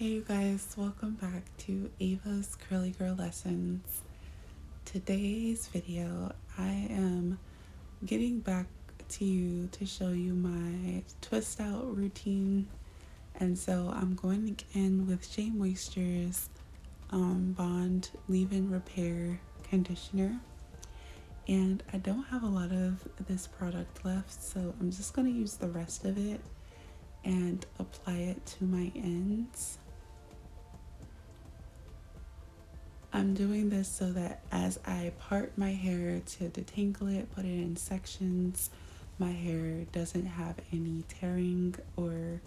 Hey you guys, welcome back to Ava's Curly Girl Lessons. Today's video, I am getting back to you to show you my twist out routine. And so I'm going in with Shea Moisture's Bond Leave-In Repair Conditioner. And I don't have a lot of this product left, so I'm just going to use the rest of it and apply it to my ends. I'm doing this so that as I part my hair to detangle it, put it in sections, my hair doesn't have any tearing or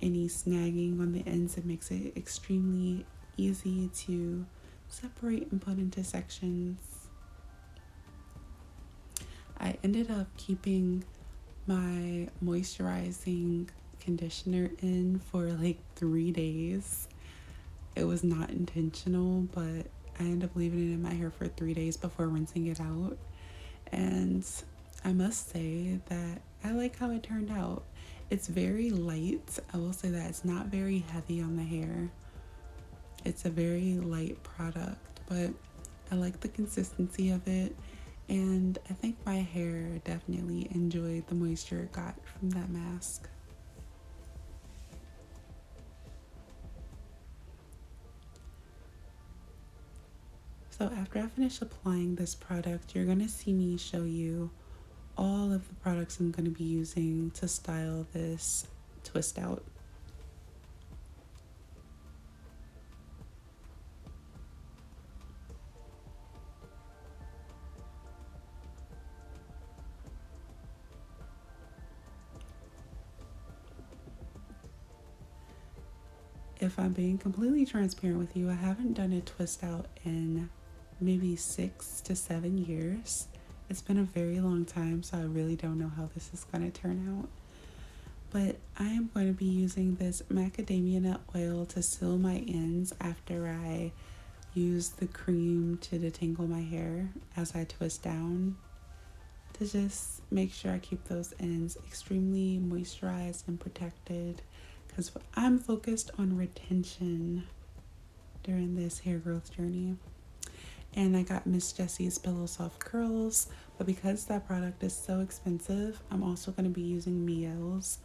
any snagging on the ends. It makes it extremely easy to separate and put into sections. I ended up keeping my moisturizing conditioner in for like 3 days. It was not intentional, but I ended up leaving it in my hair for 3 days before rinsing it out. And I must say that I like how it turned out. It's very light. I will say that it's not very heavy on the hair. It's a very light product, but I like the consistency of it. And I think my hair definitely enjoyed the moisture it got from that mask. So after I finish applying this product, you're going to see me show you all of the products I'm going to be using to style this twist out. If I'm being completely transparent with you, I haven't done a twist out in maybe 6 to 7 years. It's been a very long time, so I really don't know how this is going to turn out. But I am going to be using this macadamia nut oil to seal my ends after I use the cream to detangle my hair as I twist down, to just make sure I keep those ends extremely moisturized and protected, because I'm focused on retention during this hair growth journey. And I got Miss Jessie's Pillow Soft Curls, but because that product is so expensive, I'm also going to be using Mielle's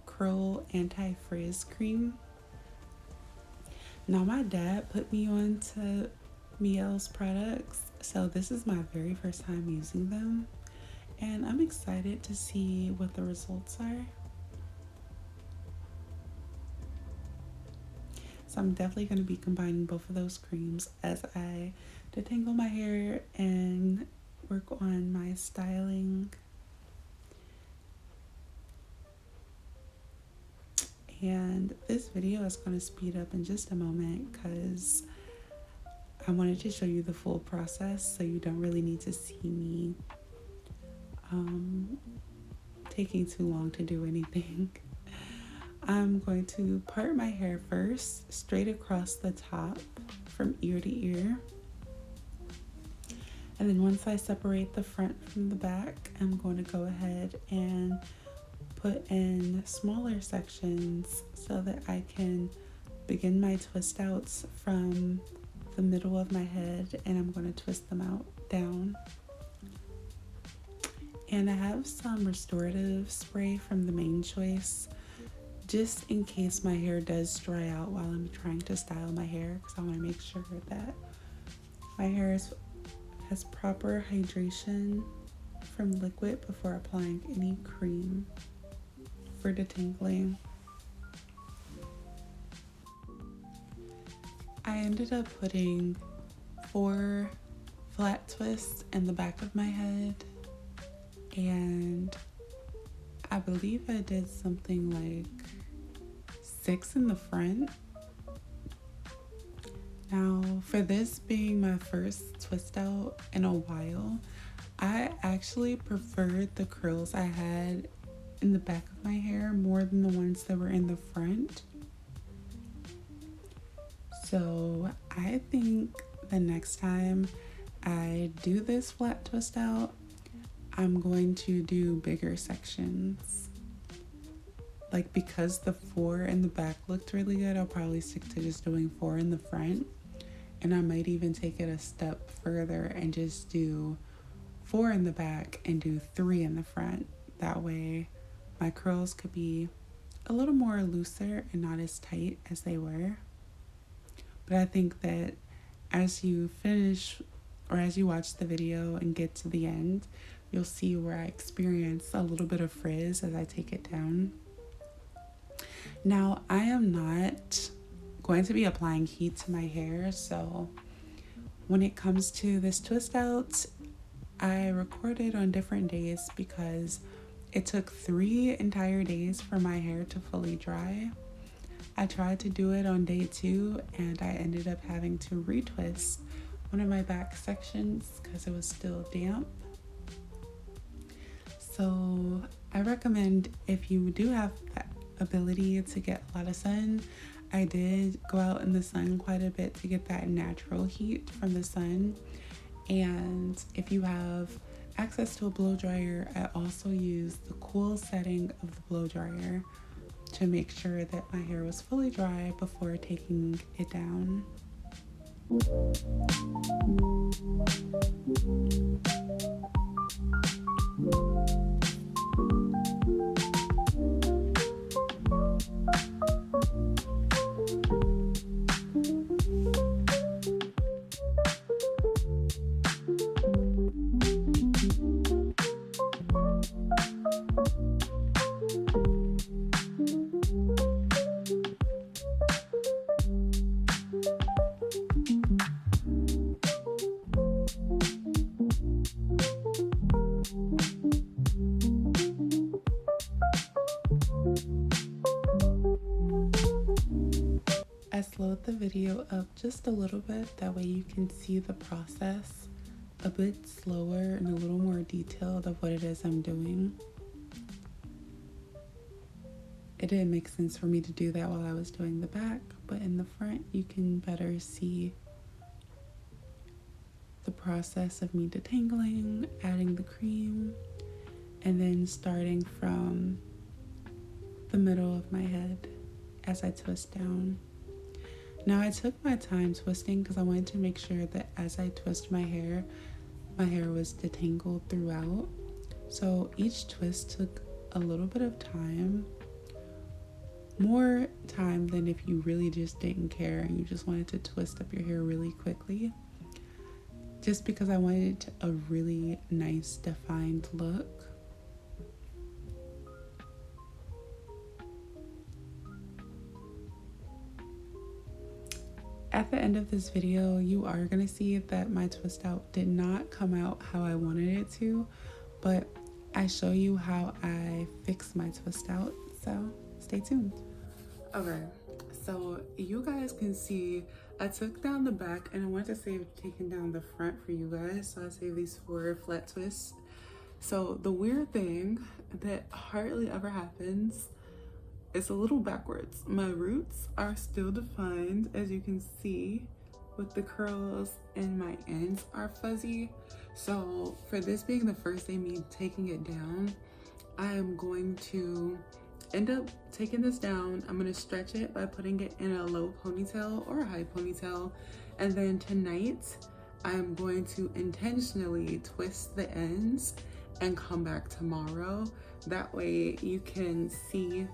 Curl Anti-Frizz Cream. Now, my dad put me on to Mielle's products, so this is my very first time using them, and I'm excited to see what the results are. So I'm definitely going to be combining both of those creams as I detangle my hair and work on my styling. And this video is going to speed up in just a moment because I wanted to show you the full process, so you don't really need to see me taking too long to do anything. I'm going to part my hair first, straight across the top from ear to ear. And then once I separate the front from the back, I'm going to go ahead and put in smaller sections so that I can begin my twist outs from the middle of my head, and I'm going to twist them out down. And I have some restorative spray from the Main Choice, just in case my hair does dry out while I'm trying to style my hair, because I want to make sure that my hair has proper hydration from liquid before applying any cream for detangling. I ended up putting 4 flat twists in the back of my head, and I believe I did something like 6 in the front. Now, for this being my first twist out in a while, I actually preferred the curls I had in the back of my hair more than the ones that were in the front. So I think the next time I do this flat twist out, I'm going to do bigger sections. like, because the 4 in the back looked really good, I'll probably stick to just doing 4 in the front. And I might even take it a step further and just do 4 in the back and do 3 in the front. That way my curls could be a little more looser and not as tight as they were. But I think that as you finish, or as you watch the video and get to the end, you'll see where I experience a little bit of frizz as I take it down. Now, I am not going to be applying heat to my hair, so when it comes to this twist out, I recorded on different days because it took 3 entire days for my hair to fully dry. I tried to do it on day 2 and I ended up having to retwist one of my back sections because it was still damp. So I recommend, if you do have that ability to get a lot of sun, I did go out in the sun quite a bit to get that natural heat from the sun. And if you have access to a blow dryer, I also use the cool setting of the blow dryer to make sure that my hair was fully dry before taking it down. I slowed the video up just a little bit, that way you can see the process a bit slower and a little more detailed of what it is I'm doing. It didn't make sense for me to do that while I was doing the back, but in the front you can better see the process of me detangling, adding the cream, and then starting from the middle of my head as I twist down. Now, I took my time twisting because I wanted to make sure that as I twist my hair was detangled throughout. So each twist took a little bit of time, more time than if you really just didn't care and you just wanted to twist up your hair really quickly. Just because I wanted a really nice defined look. At the end of this video, you are going to see that my twist out did not come out how I wanted it to, but I show you how I fix my twist out, so stay tuned. Okay, so you guys can see I took down the back and I wanted to save taking down the front for you guys, so I saved these 4 flat twists. So the weird thing that hardly ever happens, it's a little backwards. My roots are still defined, as you can see, with the curls, and my ends are fuzzy. So for this being the first day me taking it down, I am going to end up taking this down. I'm gonna stretch it by putting it in a low ponytail or a high ponytail. And then tonight, I'm going to intentionally twist the ends and come back tomorrow. That way you can see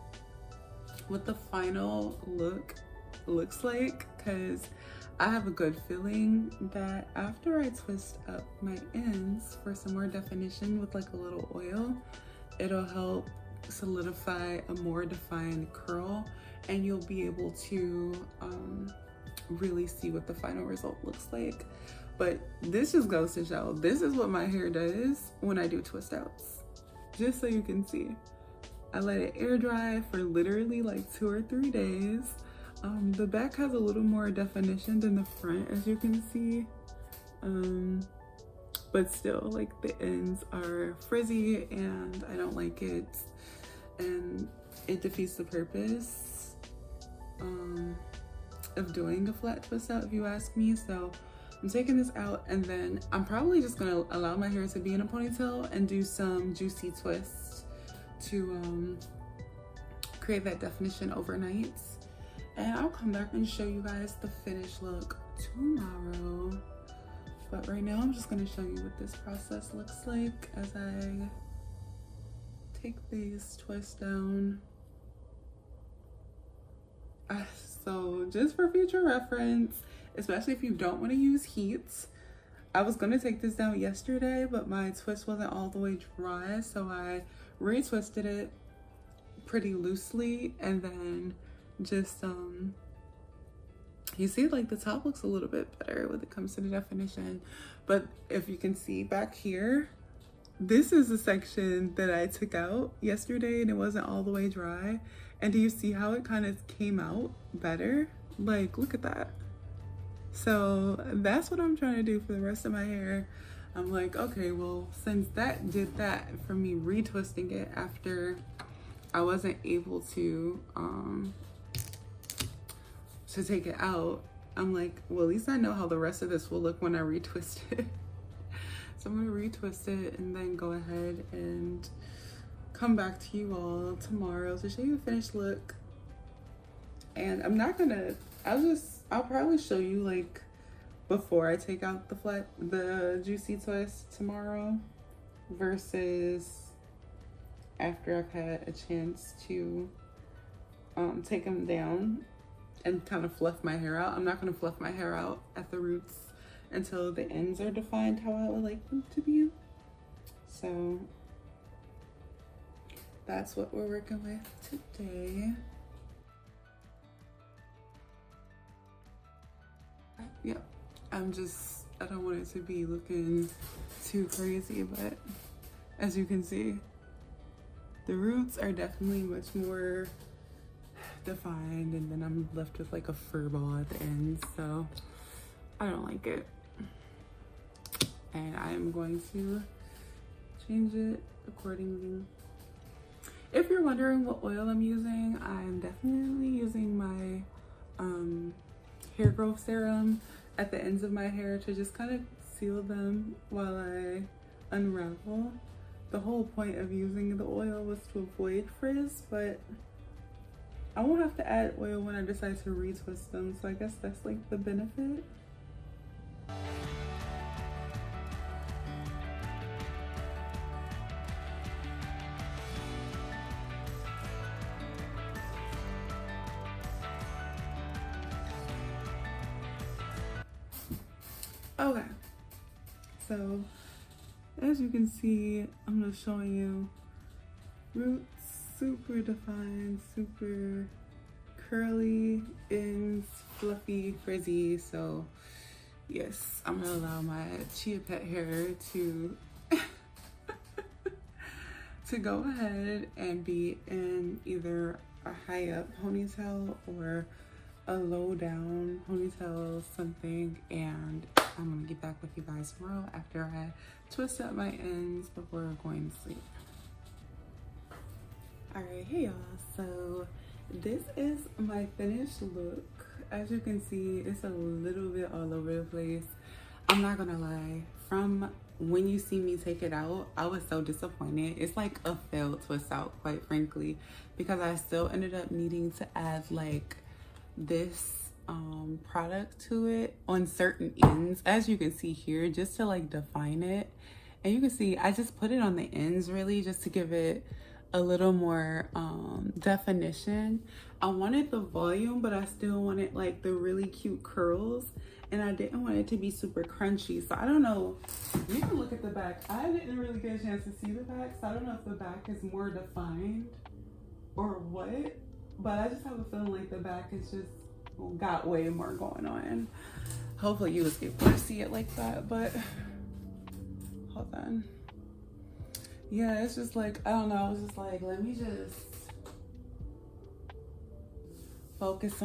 what the final look looks like, because I have a good feeling that after I twist up my ends for some more definition with like a little oil, it'll help solidify a more defined curl, and you'll be able to really see what the final result looks like. But this just goes to show, this is what my hair does when I do twist outs, just so you can see. I let it air dry for literally like 2 or 3 days. The back has a little more definition than the front, as you can see. But still, like, the ends are frizzy and I don't like it. And it defeats the purpose of doing a flat twist out, if you ask me. So I'm taking this out, and then I'm probably just gonna allow my hair to be in a ponytail and do some juicy twists to create that definition overnight. And I'll come back and show you guys the finished look tomorrow. But right now I'm just gonna show you what this process looks like as I take these twists down. So just for future reference, especially if you don't want to use heat, I was gonna take this down yesterday, but my twist wasn't all the way dry, so I retwisted it pretty loosely, and then just you see, like, the top looks a little bit better when it comes to the definition. But if you can see back here, this is the section that I took out yesterday and it wasn't all the way dry. And do you see how it kind of came out better? Like, look at that. So that's what I'm trying to do for the rest of my hair. I'm like, okay, well, since that did that for me retwisting it after I wasn't able to take it out, I'm like, well, at least I know how the rest of this will look when I retwist it. So I'm gonna retwist it and then go ahead and come back to you all tomorrow to show you the finished look. And I'm not gonna, I'll probably show you, like, before I take out the juicy twist tomorrow versus after I've had a chance to take them down and kind of fluff my hair out. I'm not gonna fluff my hair out at the roots until the ends are defined how I would like them to be. So that's what we're working with today. Yep, I don't want it to be looking too crazy, but as you can see, the roots are definitely much more defined, and then I'm left with like a fur ball at the end, so I don't like it. And I am going to change it accordingly. If you're wondering what oil I'm using, I'm definitely using my hair growth serum at the ends of my hair to just kind of seal them while I unravel. The whole point of using the oil was to avoid frizz, but I won't have to add oil when I decide to retwist them, so I guess that's like the benefit. Okay, so as you can see, I'm just showing you roots, super defined, super curly, ends, fluffy, frizzy. So yes, I'm gonna allow my chia pet hair to to go ahead and be in either a high up ponytail or a low down ponytail, something, and I'm gonna get back with you guys tomorrow after I twist up my ends before going to sleep. All right, hey y'all, so this is my finished look. As you can see, it's a little bit all over the place. I'm not gonna lie, from when you see me take it out, I was so disappointed. It's like a failed twist out, quite frankly, because I still ended up needing to add like this product to it on certain ends, as you can see here, just to like define it. And you can see I just put it on the ends really just to give it a little more definition. I wanted the volume, but I still wanted like the really cute curls, and I didn't want it to be super crunchy. So I don't know, you can look at the back. I didn't really get a chance to see the back, so I don't know if the back is more defined or what, but I just have a feeling like the back is just got way more going on. Hopefully you was able to see it like that, but hold on. Yeah, it's just like, I don't know, I was just like, let me just focus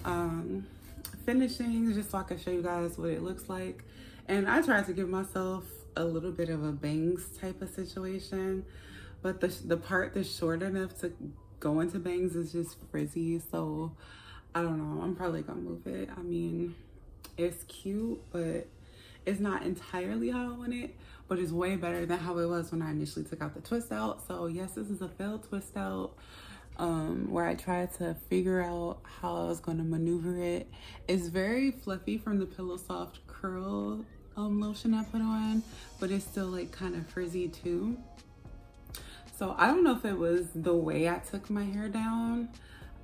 on finishing, just so I can show you guys what it looks like. And I tried to give myself a little bit of a bangs type of situation, but the part that's short enough to go into bangs is just frizzy, so I don't know, I'm probably gonna move it. I mean, it's cute, but it's not entirely how I want it, but it's way better than how it was when I initially took out the twist out. So yes, this is a failed twist out. where I tried to figure out how I was going to maneuver it. It's very fluffy from the Pillow Soft Curl lotion I put on, but it's still like kind of frizzy too. So I don't know if it was the way I took my hair down.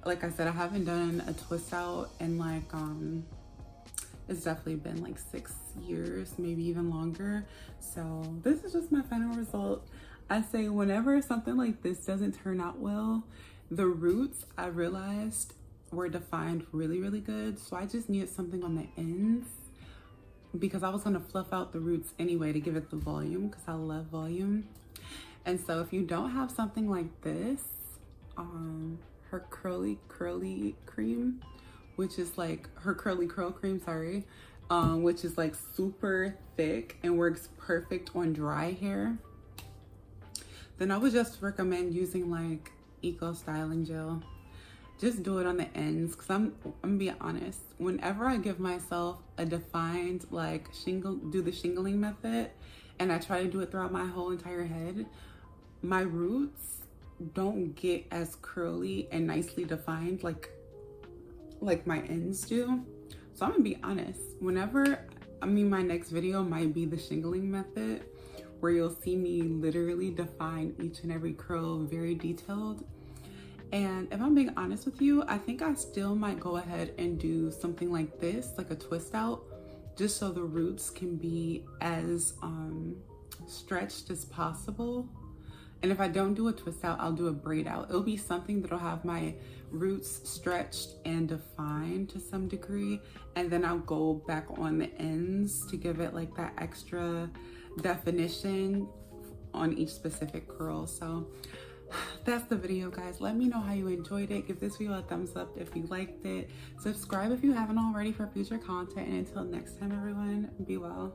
Like I said, I haven't done a twist out in like, it's definitely been like 6 years, maybe even longer. So this is just my final result. I say whenever something like this doesn't turn out well, the roots I realized were defined really, really good. So I just needed something on the ends because I was gonna fluff out the roots anyway to give it the volume because I love volume. And so if you don't have something like this, her curly cream, which is like her curly curl cream, sorry, which is like super thick and works perfect on dry hair, then I would just recommend using like Eco Styling Gel. Just do it on the ends, because I'm gonna be honest, whenever I give myself a defined like do the shingling method, and I try to do it throughout my whole entire head, my roots don't get as curly and nicely defined like my ends do. So I'm gonna be honest, my next video might be the shingling method, where you'll see me literally define each and every curl very detailed. And if I'm being honest with you, I think I still might go ahead and do something like this, like a twist out, just so the roots can be as stretched as possible. And if I don't do a twist out, I'll do a braid out. It'll be something that'll have my roots stretched and defined to some degree. And then I'll go back on the ends to give it like that extra definition on each specific curl. So that's the video, guys. Let me know how you enjoyed it. Give this video a thumbs up if you liked it. Subscribe if you haven't already for future content. And until next time, everyone, be well.